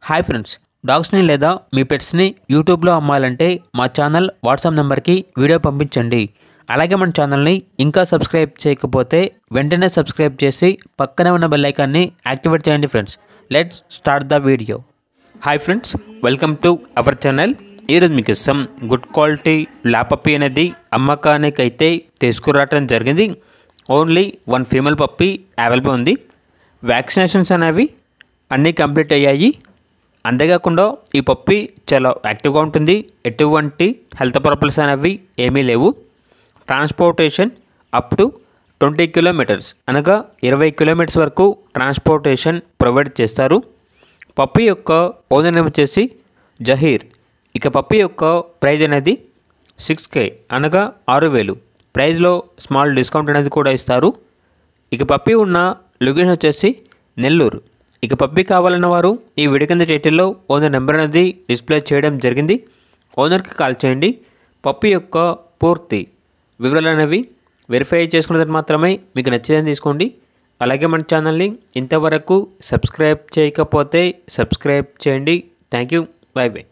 Hi friends, డాగ్స్ని లేదా మీ పెట్స్ని యూట్యూబ్లో అమ్మాలంటే మా ఛానల్ వాట్సాప్ నెంబర్కి వీడియో పంపించండి. అలాగే మన ఛానల్ని ఇంకా సబ్స్క్రైబ్ చేయకపోతే వెంటనే సబ్స్క్రైబ్ చేసి పక్కనే ఉన్న బెల్ ఐకాన్ని యాక్టివేట్ చేయండి friends. Let's start the video. Hi friends, welcome to our channel. ఈరోజు మీకు ఇష్టం గుడ్ క్వాలిటీ ల్యాపప్పీ అనేది అమ్మకానికి అయితే తీసుకురావడం జరిగింది. ఓన్లీ 1 ఫీమేల్ పప్పీ అవైలబుల్ ఉంది. వ్యాక్సినేషన్స్ అనేవి అన్నీ కంప్లీట్ అయ్యాయి. అంతేకాకుండా ఈ పప్పీ చాలా యాక్టివ్గా ఉంటుంది. ఎటువంటి హెల్త్ ప్రాబ్లమ్స్ అనేవి ఏమీ లేవు. ట్రాన్స్పోర్టేషన్ అప్ టు 20 కిలోమీటర్స్ అనగా 20 కిలోమీటర్స్ వరకు ట్రాన్స్పోర్టేషన్ ప్రొవైడ్ చేస్తారు. పప్పీ యొక్క ఓనర్ నేమ్ వచ్చేసి జహీర్. ఇక పప్పీ యొక్క ప్రైజ్ అనేది 6K అనగా 6,000. ప్రైజ్లో స్మాల్ డిస్కౌంట్ అనేది కూడా ఇస్తారు. ఇక పప్పీ ఉన్న లొకేషన్ వచ్చేసి నెల్లూరు. ఇక పప్పీ కావాలన్న వారు ఈ వీడియో కింద టైటిల్లో ఓనర్ నెంబర్ అనేది డిస్ప్లే చేయడం జరిగింది. ఓనర్కి కాల్ చేయండి. పప్పీ యొక్క పూర్తి వివరాలు అనేవి వెరిఫై చేసుకున్నది మాత్రమే మీకు నచ్చేదని తీసుకోండి. అలాగే మన ఛానల్ని ఇంతవరకు సబ్స్క్రైబ్ చేయకపోతే సబ్స్క్రైబ్ చేయండి. Thank you. By by.